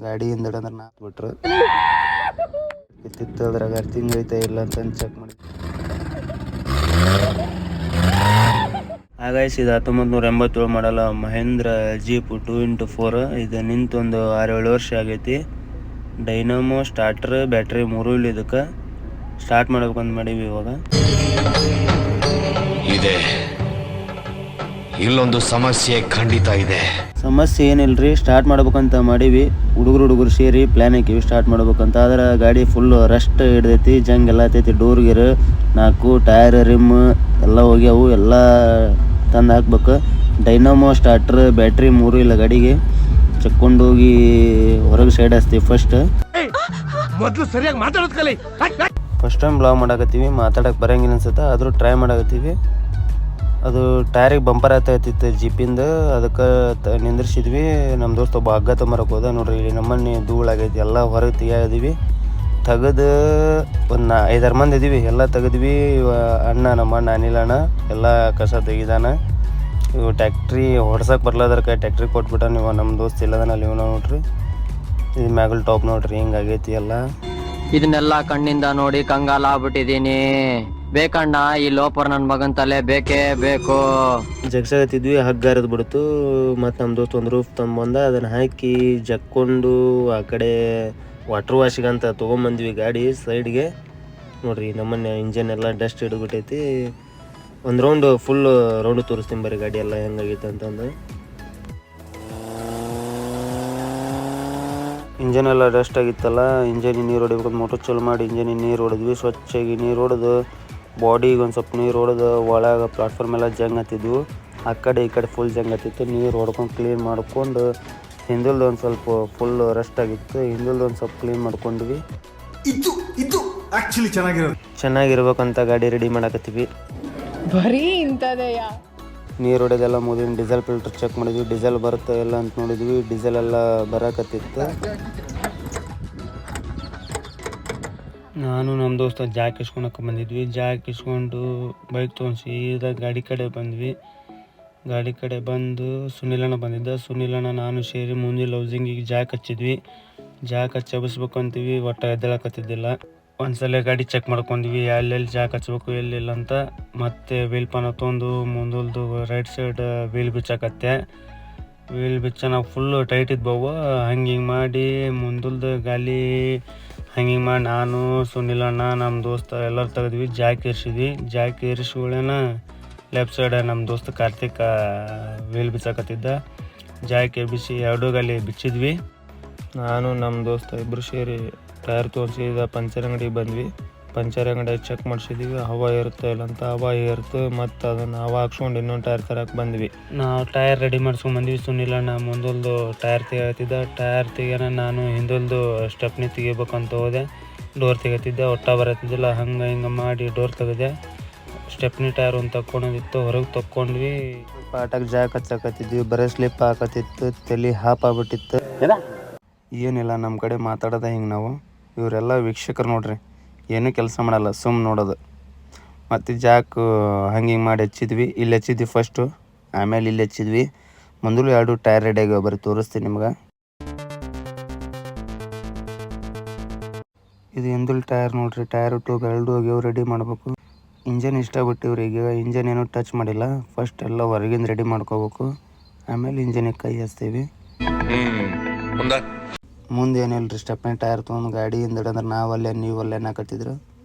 ಗಾಡಿ ಹಿಂದಡೆ ಅಂದ್ರೆ ನಾಲ್ಕು ಬಿಟ್ರು ಇತ್ತಿತ್ತು ಅದ್ರಾಗ ಅರ್ತಿಂಗ್ ಐತೆ ಇಲ್ಲ ಅಂತ ಚೆಕ್ ಮಾಡಿ. ಹಾಗಾಯ್ಸ್ ಇದು 1987 ಮಾಡಲ್ಲ ಮಹೇಂದ್ರ ಜೀಪ್ 2x4. ಇದು ನಿಂತು ಒಂದು 6-7 ವರ್ಷ ಆಗೈತಿ. ಡೈನಮೋ ಸ್ಟಾರ್ಟರ್ ಬ್ಯಾಟ್ರಿ 3 ಇಲ್ಲ. ಇದಕ್ಕೆ ಸ್ಟಾರ್ಟ್ ಮಾಡ್ಬೇಕಂತ ಮಾಡೀವಿ. ಇವಾಗ ಇದೆ ಇಲ್ಲೊಂದು ಸಮಸ್ಯೆ ಖಂಡಿತ ಇದೆ. ಸಮಸ್ಯೆ ಏನಿಲ್ರಿ, ಸ್ಟಾರ್ಟ್ ಮಾಡ್ಬೇಕಂತ ಮಾಡೀವಿ. ಹುಡುಗರು ಸೇರಿ ಪ್ಲಾನ್ ಹಾಕಿವಿ ಸ್ಟಾರ್ಟ್ ಮಾಡ್ಬೇಕಂತ. ಆದ್ರೆ ಗಾಡಿ ಫುಲ್ ರಸ್ಟ್ ಹಿಡ್ದೈತಿ, ಜಂಗ್ ಎಲ್ಲ ಹತ್ತೈತಿ. ಡೋರ್ ಗಿರ್ 4 ಟೈರ್ ರಿಮ್ ಎಲ್ಲ ಹೋಗ್ಯಾವು, ಎಲ್ಲ ತಂದು ಹಾಕ್ಬೇಕು. ಡೈನಮೋ ಸ್ಟಾರ್ಟರ್ ಬ್ಯಾಟ್ರಿ 3 ಇಲ್ಲ ಗಾಡಿಗೆ. ಚಕ್ಕೊಂಡು ಹೋಗಿ ಹೊರಗೆ ಸೈಡ್ ಹಚ್ತೀವಿ. ಫಸ್ಟ್ ಟೈಮ್ ಬ್ಲಾಗ್ ಮಾಡಾಕತ್ತೀವಿ, ಮಾತಾಡಕ್ಕೆ ಬರಂಗಿಲ್ಲ ಅನ್ಸುತ್ತೆ. ಆದರೂ ಟ್ರೈ ಮಾಡಾಕತ್ತೀವಿ. ಅದು ಟೈರಿಗೆ ಬಂಪರ್ ಆಗ್ತಾಯಿತ್ತು ಜೀಪಿಂದ, ಅದಕ್ಕೆ ನಿಂದ್ರಿಸಿದ್ವಿ. ನಮ್ಮ ದೋಸ್ತ ಒಬ್ಬ ಹಗ್ಗ ತೊಂಬರಕ್ಕೆ ಹೋದ. ನೋಡ್ರಿ ಇಲ್ಲಿ ನಮ್ಮನೆ ಧೂಳಾಗೈತಿ, ಎಲ್ಲ ಹೊರಗೆ ತೆಗಿಯಾದೀವಿ. ತೆಗೆದು ಒಂದು 5-6 ಮಂದಿ ಇದೀವಿ, ಎಲ್ಲ ತೆಗೆದ್ವಿ. ಅಣ್ಣ ನಮ್ಮ ಅಣ್ಣ ಅನಿಲ್ ಅಣ್ಣ ಎಲ್ಲ ಕಸ ತೆಗಿದಾನ. ಇವು ಟ್ಯಾಕ್ಟ್ರಿ ಹೊಡ್ಸಕ್ಕೆ ಬರ್ಲಾದಕ್ಕೆ ಟ್ಯಾಕ್ಟ್ರಿ ಕೊಟ್ಬಿಟ್ಟ. ನೀವು ನಮ್ಮ ದೋಸ್ತ ಇಲ್ಲದನ ಅಲ್ಲಿ ಇವನ ನೋಡ್ರಿ. ಇದು ಮ್ಯಾಗಲ್ ಟಾಪ್ ನೋಡ್ರಿ ಹಿಂಗಾಗೈತಿ ಎಲ್ಲ. ಇದನ್ನೆಲ್ಲ ಕಣ್ಣಿಂದ ನೋಡಿ ಕಂಗಾಲ ಆಗ್ಬಿಟ್ಟಿದೀನಿ. ಬೇಕಣ್ಣ ಈ ಲೋಪರ್ ನನ್ನ ಮಗನ್ ತಲೆ ಬೇಕೇ ಬೇಕು. ಜಗ್ಸಾಗತ್ತಿದ್ವಿ, ಹಗ್ಗ ಹರಿದು ಬಿಡ್ತು. ಮತ್ತು ನಮ್ಮ ದೋಸ್ತ ಒಂದು ರೂಫ್ ತಂಬಂದ, ಅದನ್ನು ಹಾಕಿ ಜಕ್ಕೊಂಡು ಆ ಕಡೆ ವಾಟ್ರ್ ವಾಶಿಗೆ ಅಂತ ತೊಗೊಂಬಂದ್ವಿ ಗಾಡಿ ಸೈಡ್ಗೆ. ನೋಡ್ರಿ ನಮ್ಮನೆ ಇಂಜನ್ ಎಲ್ಲ ಡಸ್ಟ್ ಹಿಡಿದ್ಬಿಟ್ಟೈತಿ. ಒಂದು ರೌಂಡ್ ಫುಲ್ ರೌಂಡ್ ತೋರಿಸ್ತೀನಿ ಬರ್ರಿ ಗಾಡಿ ಎಲ್ಲ ಹೆಂಗಾಗೈತೆ ಅಂತಂದು. ಇಂಜನ್ ಎಲ್ಲ ಡಸ್ಟ್ ಆಗಿತ್ತಲ್ಲ, ಇಂಜನಿಗೆ ನೀರು ಹೊಡಿಬೇಕಂತ ಮೋಟರ್ ಚಾಲು ಮಾಡಿ ಇಂಜನಿಗೆ ನೀರು ಹೊಡೆದ್ವಿ. ಸ್ವಚ್ಛಾಗಿ ನೀರು ಹೊಡೆದು ಬಾಡಿಗೆ ಒಂದು ಸ್ವಲ್ಪ ನೀರು ಹೊಡೆದು ಒಳಗೆ ಪ್ಲಾಟ್ಫಾರ್ಮ್ ಎಲ್ಲ ಜಂಗ್ ಹತ್ತಿದ್ವು. ಆ ಕಡೆ ಈ ಕಡೆ ಫುಲ್ ಜಂಗ್ ಹತ್ತಿತ್ತು. ನೀರು ಹೊಡ್ಕೊಂಡು ಕ್ಲೀನ್ ಮಾಡ್ಕೊಂಡು ಹಿಂದಲ್ದು ಒಂದು ಸ್ವಲ್ಪ ಫುಲ್ ರೆಸ್ಟ್ ಆಗಿತ್ತು. ಹಿಂದಲ್ದು ಒಂದು ಸ್ವಲ್ಪ ಕ್ಲೀನ್ ಮಾಡ್ಕೊಂಡ್ವಿ. ಇದು ಆಕ್ಚುಲಿ ಚೆನ್ನಾಗಿರ್ಬೇಕಂತ ಗಾಡಿ ರೆಡಿ ಮಾಡಾಕತ್ತೀವಿ. ಬರೀ ಇಂಥದೆಯಾ? ನೀರು ಹೊಡೆದೆಲ್ಲ ಮುಗಿದ ಡೀಸೆಲ್ ಫಿಲ್ಟರ್ ಚೆಕ್ ಮಾಡಿದ್ವಿ. ಡೀಸೆಲ್ ಬರುತ್ತೆ ಎಲ್ಲ ಅಂತ ನೋಡಿದ್ವಿ. ಡೀಸೆಲ್ ಎಲ್ಲ ಬರಾಕತ್ತಿತ್ತು. ನಾನು ನಮ್ಮ ದೋಸ್ತ ಜಾಕ್ ಇಸ್ಕೊಳಕ್ಕೆ ಬಂದಿದ್ವಿ. ಜಾಕ್ ಇಸ್ಕೊಂಡು ಬೈಕ್ ತೊಗೊಂಡು ಸೀದಾ ಗಾಡಿ ಕಡೆ ಬಂದ್ವಿ. ಗಾಡಿ ಕಡೆ ಬಂದು ಸುನಿಲಣ್ಣ ಬಂದಿದ್ದ. ಸುನಿಲಣ್ಣ ನಾನು ಸೇರಿ ಮುಂದಿನ ಲೌಸಿಂಗಿಗೆ ಜಾಕ್ ಹಚ್ಚಿದ್ವಿ. ಜಾಕ್ ಹಚ್ಚಿ ಹಬ್ಬಿಸ್ಬೇಕು ಅಂತೀವಿ, ಒಟ್ಟು ಎದ್ದೇಳಕತ್ತಿದ್ದಿಲ್ಲ. ಒಂದ್ಸಲ ಗಾಡಿ ಚೆಕ್ ಮಾಡ್ಕೊಂಡ್ವಿ, ಎಲ್ಲೆಲ್ಲಿ ಜಾಕ್ ಹಚ್ಬೇಕು ಎಲ್ಲಿಲ್ಲ ಅಂತ. ಮತ್ತು ವೀಲ್ ಪಾನ ತೊಗೊಂಡು ಮುಂದಲ್ದು ರೈಟ್ ಸೈಡ್ ವೀಲ್ ಬಿಚ್ಚಾಕತ್ತೆ. ವೀಲ್ ಬಿಚ್ಚ ನಾವು ಫುಲ್ಲು ಟೈಟ್ ಇದ್ಬವು. ಹಿಂಗೆ ಮಾಡಿ ಮುಂದಲ್ದು ಗಾಲಿ ಹಿಂಗೆ ಮಾಡಿ ನಾನು ಸುನಿಲಣ್ಣ ನಮ್ಮ ದೋಸ್ತ ಎಲ್ಲರೂ ತೆಗೆದ್ವಿ. ಜಾಕ್ ಏರಿಸಿದ್ವಿ. ಜಾಕ್ ಏರಿಸಿ ಒಳ್ಳೆನ ಲೆಫ್ಟ್ ಸೈಡ್ ನಮ್ಮ ದೋಸ್ತ ಕಾರ್ತಿಕ್ ವೀಲ್ ಬಿಚ್ಚಾಕತ್ತಿದ್ದ. ಜಾಕ್ ಎಬ್ಬಿಸಿ 2 ಗಾಲಿ ಬಿಚ್ಚಿದ್ವಿ. ನಾನು ನಮ್ಮ ದೋಸ್ತ ಇಬ್ಬರು ಸೇರಿ ಟೈರ್ ತೋರಿಸಿದ ಪಂಚರ್ ಅಂಗಡಿಗೆ ಬಂದ್ವಿ. ಪಂಚರ್ ಅಂಗಡಿ ಚೆಕ್ ಮಾಡಿಸಿದ್ವಿ, ಹವಾ ಇರುತ್ತೆ ಇಲ್ಲ ಅಂತ. ಹವಾ ಏರ್ತು, ಮತ್ತು ಅದನ್ನು ಹವಾ ಹಾಕ್ಸ್ಕೊಂಡು ಇನ್ನೊಂದು ಟೈರ್ ತರಕ್ಕೆ ಬಂದ್ವಿ. ನಾವು ಟೈರ್ ರೆಡಿ ಮಾಡ್ಸ್ಕೊಂಡು ಬಂದ್ವಿ. ಸುನಿಲಣ್ಣ ಮುಂದಲ್ದು ಟೈರ್ ತೆಗಿತಿದ್ದ. ಟೈರ್ ತೆಗಿಯೋಣ ನಾನು ಹಿಂದಲ್ದು ಸ್ಟೆಪ್ನಿ ತೆಗಿಬೇಕಂತ ಹೋದೆ. ಡೋರ್ ತೆಗಿತಿದ್ದೆ, ಒಟ್ಟ ಬರತ್ತಿದ್ದಿಲ್ಲ. ಹಂಗೆ ಹಿಂಗೆ ಮಾಡಿ ಡೋರ್ ತೆಗೆದೆ. ಸ್ಟೆಪ್ನಿ ಟೈರ್ ಒಂದು ತಕ್ಕೊಂಡಿತ್ತು, ಹೊರಗೆ ತಕ್ಕೊಂಡ್ವಿ. ಪಾಟಾಗಿ ಜಾಕ್ ಹಚ್ಚಾಕತ್ತಿದ್ವಿ. ಬರೀ ಸ್ಲಿಪ್ ಹಾಕತ್ತಿತ್ತು, ತಲೆ ಹಾಪ್ ಆಗ್ಬಿಟ್ಟಿತ್ತು. ಏನಿಲ್ಲ, ನಮ್ಮ ಕಡೆ ಮಾತಾಡೋದ ಹಿಂಗೆ ನಾವು. ಇವರೆಲ್ಲ ವೀಕ್ಷಕರು ನೋಡ್ರಿ, ಏನೂ ಕೆಲಸ ಮಾಡಲ್ಲ, ಸುಮ್ಮನೆ ನೋಡೋದು. ಮತ್ತು ಜಾಕ್ ಹಂಗೆ ಮಾಡಿ ಹಚ್ಚಿದ್ವಿ. ಇಲ್ಲಿ ಹಚ್ಚಿದ್ವಿ ಫಸ್ಟು, ಆಮೇಲೆ ಇಲ್ಲಿ ಹಚ್ಚಿದ್ವಿ. ಮುಂದಲು 2 ಟೈರ್ ರೆಡಿ ಆಗ್ಯಾವ, ಬರೀ ತೋರಿಸ್ತೀನಿ ನಿಮ್ಗೆ. ಇದು ಹಿಂದಲ್ ಟೈರ್ ನೋಡ್ರಿ. ಟೈರ್ ಟ್ಯೂಬ್ 2 ಹೋಗ್ಯಾವ, ರೆಡಿ ಮಾಡ್ಬೇಕು. ಇಂಜನ್ ಇಷ್ಟ ಬಿಟ್ಟಿವ್ರಿ. ಈಗ ಇಂಜನ್ ಏನೂ ಟಚ್ ಮಾಡಿಲ್ಲ. ಫಸ್ಟ್ ಎಲ್ಲ ಹೊರಗಿಂದ ರೆಡಿ ಮಾಡ್ಕೋಬೇಕು, ಆಮೇಲೆ ಇಂಜನಿಗೆ ಕೈ ಹಚ್ತೀವಿ. ಮುಂದೆ ಏನಿಲ್ಲ ರೀ, ಸ್ಟೆಪ್ನಿ ಟೈರ್ ತೊಗೊಂಡು ಗಾಡಿ ಹಿಂದಡೆ ಅಂದ್ರೆ ನಾವಲ್ಲೇ ನೀವಲ್ಲೇ ಹಾಕತ್ತಿದ್ರು.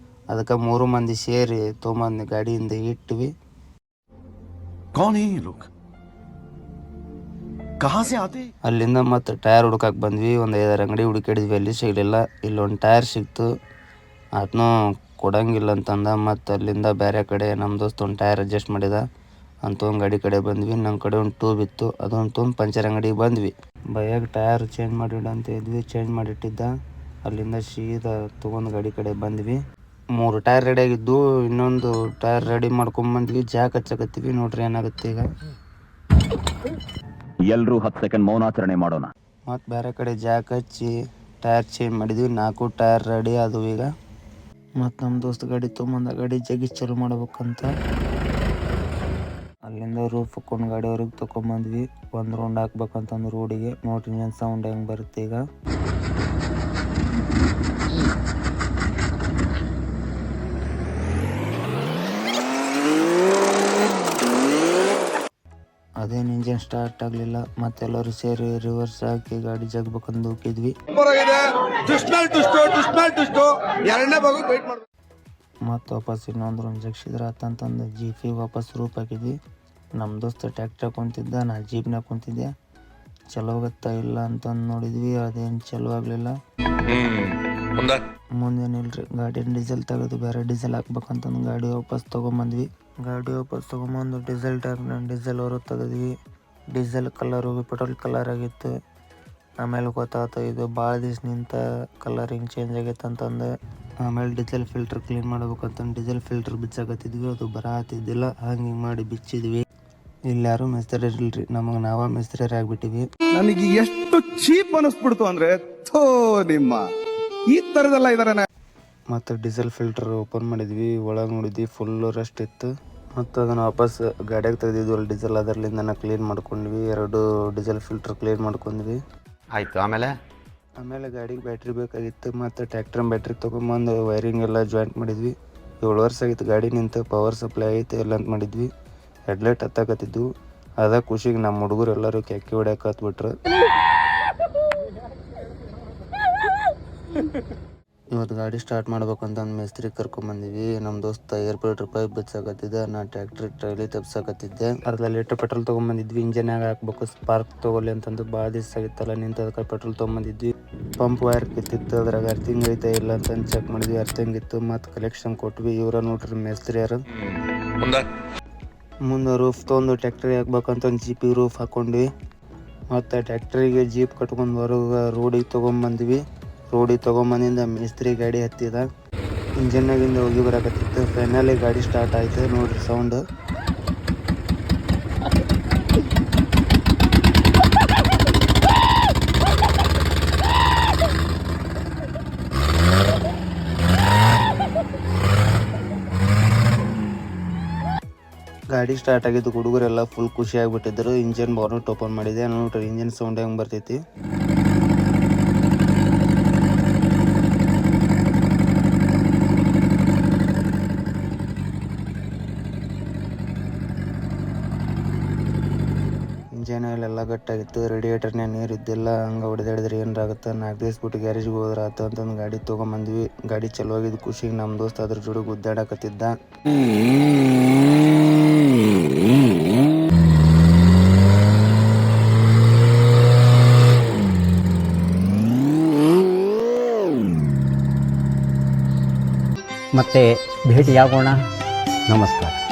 ಅದಕ್ಕೆ 3 ಮಂದಿ ಸೇರಿ ತೊಗೊಂಬಂದು ಗಾಡಿಯಿಂದ ಇಟ್ವಿ. ಅಲ್ಲಿಂದ ಮತ್ತು ಟೈರ್ ಹುಡ್ಕಕ್ಕೆ ಬಂದ್ವಿ. ಒಂದು 5-6 ಅಂಗಡಿ ಹುಡುಕಾಡಿದ್ವಿ, ಅಲ್ಲಿ ಸಿಗಲಿಲ್ಲ. ಇಲ್ಲೊಂದು ಟೈರ್ ಸಿಕ್ತು, ಅದನ್ನೂ ಕೊಡಂಗಿಲ್ಲ ಅಂತಂದ. ಮತ್ತು ಅಲ್ಲಿಂದ ಬೇರೆ ಕಡೆ ನಮ್ಮ ದೋಸ್ತ ಒಂದು ಟೈರ್ ಅಡ್ಜಸ್ಟ್ ಮಾಡಿದ ಅಂತ ಒಂದು ಗಾಡಿ ಕಡೆ ಬಂದ್ವಿ. ನಮ್ಮ ಕಡೆ ಒಂದು ಟ್ಯೂಬ್ ಇತ್ತು, ಅದೊಂದು ತೊಗೊಂಡು ಪಂಚರ್ ಅಂಗಡಿಗೆ ಬಂದ್ವಿ. ಬೈಯಾಗ ಟೈರ್ ಚೇಂಜ್ ಮಾಡಿಡ ಅಂತ ಇದ್ವಿ, ಚೇಂಜ್ ಮಾಡಿಟ್ಟಿದ್ದ. ಅಲ್ಲಿಂದ ಸೀದಾ ತೊಗೊಂಡು ಗಾಡಿ ಕಡೆ ಬಂದ್ವಿ. 3 ಟೈರ್ ರೆಡಿ ಆಗಿದ್ದು, ಇನ್ನೊಂದು ಟೈರ್ ರೆಡಿ ಮಾಡ್ಕೊಂಬಂದ್ವಿ. ಜಾಕ್ ಹಚ್ಚಕತ್ತೀವಿ, ನೋಡ್ರಿ ಏನಾಗುತ್ತೆ ಈಗ. ಎಲ್ಲರೂ 10 ಸೆಕೆಂಡ್ ಮೌನಾಚರಣೆ ಮಾಡೋಣ. ಮತ್ತು ಬೇರೆ ಕಡೆ ಜಾಕ್ ಹಚ್ಚಿ ಟೈರ್ ಚೇಂಜ್ ಮಾಡಿದ್ವಿ. 4 ಟೈರ್ ರೆಡಿ ಅದು ಈಗ. ಮತ್ತು ನಮ್ಮ ದೋಸ್ತ ಗಾಡಿ ತೊಗೊಂಬಂದ. ಗಾಡಿ ಜಗಿ ಚಾಲು ಮಾಡ್ಬೇಕಂತ ಅಲ್ಲಿಂದ ರೂಫ್ ಹಾಕೊಂಡು ಗಾಡಿಯವ್ರಿಗೆ ತೊಗೊಂಬಂದ್ವಿ. ಒಂದು ರೌಂಡ್ ಹಾಕ್ಬೇಕಂತಂದು ರೋಡಿಗೆ. ನೋಡ್ರಿ ಇಂಜನ್ ಸೌಂಡ್ ಹೆಂಗೆ ಬರುತ್ತೆ ಈಗ. ಅದೇನು ಇಂಜಿನ್ ಸ್ಟಾರ್ಟ್ ಆಗಲಿಲ್ಲ. ಮತ್ತೆಲ್ಲರೂ ಸೇರಿ ರಿವರ್ಸ್ ಹಾಕಿ ಗಾಡಿ ಜಗ್ಬೇಕಂದು ಹೋಗಿದ್ವಿ. ಮತ್ತು ವಾಪಸ್ ಇನ್ನೊಂದು ರೌಂಡ್ ಜಗ್ಸಿದ್ರೆ ಆತಂತಂದು ಜೀಪಿಗೆ ವಾಪಸ್ ರೂಪ್ ಹಾಕಿದ್ವಿ. ನಮ್ಮ ದೋಸ್ತ ಟ್ಯಾಕ್ಟ್ರಾಗ ಕುಂತಿದ್ದ, ನಾ ಜೀಪ್ನಾಗ ಕುಂತಿದ್ದೆ. ಚಲೋ ಹೋಗುತ್ತಾ ಇಲ್ಲ ಅಂತಂದು ನೋಡಿದ್ವಿ. ಅದೇನು ಚಲೋ ಆಗಲಿಲ್ಲ. ಮುಂದೇನಿಲ್ರಿ, ಗಾಡಿನ ಡೀಸೆಲ್ ತೆಗೆದು ಬೇರೆ ಡೀಸೆಲ್ ಹಾಕ್ಬೇಕಂತಂದು ಗಾಡಿ ವಾಪಸ್ ತೊಗೊಂಬಂದ್ವಿ. ಗಾಡಿ ವಾಪಸ್ ತೊಗೊಂಬಂದು ಡೀಸೆಲ್ ಟ್ಯಾಂಕ್ನ ಡೀಸೆಲ್ ಹೊರ ತೆಗೆದ್ವಿ. ಡೀಸೆಲ್ ಕಲರು ಪೆಟ್ರೋಲ್ ಕಲರ್ ಆಗಿತ್ತು. ಆಮೇಲೆ ಗೊತ್ತಾಯ್ತು ಇದು ಭಾಳ ದಿವ್ಸ ನಿಂತ ಕಲರ್ ಹಿಂಗೆ ಚೇಂಜ್ ಆಗೈತೆ ಅಂತಂದು. ಆಮೇಲೆ ಡೀಸೆಲ್ ಫಿಲ್ಟ್ರ್ ಕ್ಲೀನ್ ಮಾಡ್ಬೇಕಂತಂದು ಡೀಸೆಲ್ ಫಿಲ್ಟ್ರ್ ಬಿಚ್ಚಾಕತ್ತಿದ್ವಿ. ಅದು ಬರತ್ತಿದ್ದಿಲ್ಲ, ಹಂಗೆ ಮಾಡಿ ಬಿಚ್ಚಿದ್ವಿ. ಇಲ್ಲಿ ಯಾರೂ ಮಿಸ್ತ್ರಿ ಇರಲ್ರಿ, ನಮಗೆ ನಾವೇ ಮಿಸ್ತ್ರಿ ಆಗಿಬಿಟ್ಟಿವಿ. ನನಗೆ ಎಷ್ಟು ಚೀಪ್ ಅನಿಸ್ಬಿಡ್ತು ಅಂದ್ರೆ ಥೋ ನಿಮ್ಮ ಈ ತರದೆಲ್ಲ ಇದಾರೆ. ಮತ್ತು ಡೀಸೆಲ್ ಫಿಲ್ಟರ್ ಓಪನ್ ಮಾಡಿದ್ವಿ. ಒಳಗೆ ನೋಡಿದ್ವಿ ಫುಲ್ಲು ರಸ್ಟ್ ಇತ್ತು. ಮತ್ತು ಅದನ್ನು ವಾಪಸ್ ಗಾಡಿಯಾಗ ತೆಗೆದಿದ್ವಿ. ಅಲ್ಲಿ ಡೀಸೆಲ್ ಅದರಲ್ಲಿಂದ ಕ್ಲೀನ್ ಮಾಡ್ಕೊಂಡ್ವಿ. 2 ಡೀಸೆಲ್ ಫಿಲ್ಟರ್ ಕ್ಲೀನ್ ಮಾಡ್ಕೊಂಡ್ವಿ. ಆಯ್ತು. ಆಮೇಲೆ ಗಾಡಿಗೆ ಬ್ಯಾಟ್ರಿ ಬೇಕಾಗಿತ್ತು. ಮತ್ತು ಟ್ಯಾಕ್ಟ್ರ್ ಬ್ಯಾಟ್ರಿ ತೊಗೊಂಬಂದು ವೈರಿಂಗ್ ಎಲ್ಲ ಜಾಯಿಂಟ್ ಮಾಡಿದ್ವಿ. 7 ವರ್ಷ ಆಗಿತ್ತು ಗಾಡಿ ನಿಂತು, ಪವರ್ ಸಪ್ಲೈ ಐತೆ ಎಲ್ಲ ಅಂತ ಮಾಡಿದ್ವಿ. ಹೆಡ್ಲೈಟ್ ಹತ್ತಾಕತ್ತಿದ್ವು. ಅದ ಖುಷಿಗೆ ನಮ್ಮ ಹುಡುಗರು ಎಲ್ಲರೂ ಕೆಕ್ಕಿ ಹೊಡ್ಯಾಕ ಹತ್ಬಿಟ್ರು. ಇವತ್ತು ಗಾಡಿ ಸ್ಟಾರ್ಟ್ ಮಾಡ್ಬೇಕಂತಂದು ಮೇಸ್ತ್ರಿ ಕರ್ಕೊಂಬಂದಿವಿ. ನಮ್ಮ ದೋಸ್ತ ಏರ್ಪೋರ್ಟ್ ಪೈಪ್ ಬಿಚ್ಚಾಕತ್ತಿದ್ದ, ನಾ ಟ್ಯಾಕ್ಟ್ರಿ ಟ್ರೈಲಿ ತಪ್ಸಕತ್ತಿದ್ದೆ. ಅರ್ಧ ಲೀಟ್ರ್ ಪೆಟ್ರೋಲ್ ತೊಗೊಂಬಂದಿದ್ವಿ. ಇಂಜನ್ಯಾಗ ಹಾಕ್ಬೇಕು ಸ್ಪಾರ್ಕ್ ತೊಗೊಲಿ ಅಂತಂದು ಭಾಳ ದಿವಸ ಆಗಿತ್ತಲ್ಲ ನಿಂತು, ಅದಕ್ಕೆ ಪೆಟ್ರೋಲ್ ತೊಗೊಂಬಂದಿದ್ವಿ. ಪಂಪ್ ವೈರ್ ಕಿತ್ತಿತ್ತು, ಅದ್ರಾಗ ಅರ್ಥಿಂಗ್ ಐತೆ ಇಲ್ಲ ಅಂತಂದು ಚೆಕ್ ಮಾಡಿದ್ವಿ. ಅರ್ಥಿಂಗ್ ಇತ್ತು. ಮತ್ತು ಕಲೆಕ್ಷನ್ ಕೊಟ್ವಿ. ಇವರ ನೋಡ್ರಿ ಮೇಸ್ತ್ರಿ ಯಾರು. ಮುಂದೆ ರೂಫ್ ತೊಗೊಂಡು ಟ್ಯಾಕ್ಟ್ರಿ ಹಾಕ್ಬೇಕಂತಂದು ಜೀಪಿಗೆ ರೂಫ್ ಹಾಕ್ಕೊಂಡ್ವಿ. ಮತ್ತು ಟ್ಯಾಕ್ಟ್ರಿಗೆ ಜೀಪ್ ಕಟ್ಕೊಂಡು ಹೊರಗೆ ರೋಡಿಗೆ ತೊಗೊಂಬಂದ್ವಿ. ರೋಡಿಗೆ ತೊಗೊಂಬಂದಿಂದ ಮೇಸ್ತ್ರಿ ಗಾಡಿ ಹತ್ತಿದ. ಇಂಜನ್ನಾಗಿಂದ ಹೋಗಿ ಬರಕತ್ತಿತ್ತು. ಫೈನಲಿ ಗಾಡಿ ಸ್ಟಾರ್ಟ್ ಆಯ್ತು. ನೋಡ್ರಿ ಸೌಂಡ್. ಗಾಡಿ ಸ್ಟಾರ್ಟ್ ಆಗಿದ್ದು ಹುಡುಗರೆಲ್ಲ ಫುಲ್ ಖುಷಿ ಆಗಿಬಿಟ್ಟಿದ್ರು. ಇಂಜನ್ ಬಾರ್ನೆಟ್ ಓಪನ್ ಮಾಡಿದೆ. ನೋಡ್ರಿ ಇಂಜನ್ ಸೌಂಡ್ ಹೆಂಗೆ ಬರ್ತೈತಿ. ಇಂಜನೆಲ್ಲ ಗಟ್ಟಾಗಿತ್ತು. ರೇಡಿಯೇಟರ್ನೇ ನೀರು ಇದ್ದಿಲ್ಲ. ಹಂಗೆ ಹೊಡೆದಾಡಿದ್ರೆ ಏನಾಗುತ್ತೆ. 4 ದಿವಸ ಬಿಟ್ಟು ಗ್ಯಾರೇಜ್ಗೆ ಹೋದ್ರೆ ಆತು ಅಂತಂದು ಗಾಡಿ ತೊಗೊಂಬಂದ್ವಿ. ಗಾಡಿ ಚಲೋ ಆಗಿದ್ದು ಖುಷಿಗೆ ನಮ್ಮ ದೋಸ್ತ ಅದ್ರ ಜೋಡಿ ಗುದ್ದಾಡಕತ್ತಿದ್ದ. ಮತ್ತೆ ಭೇಟಿಯಾಗೋಣ. ನಮಸ್ಕಾರ.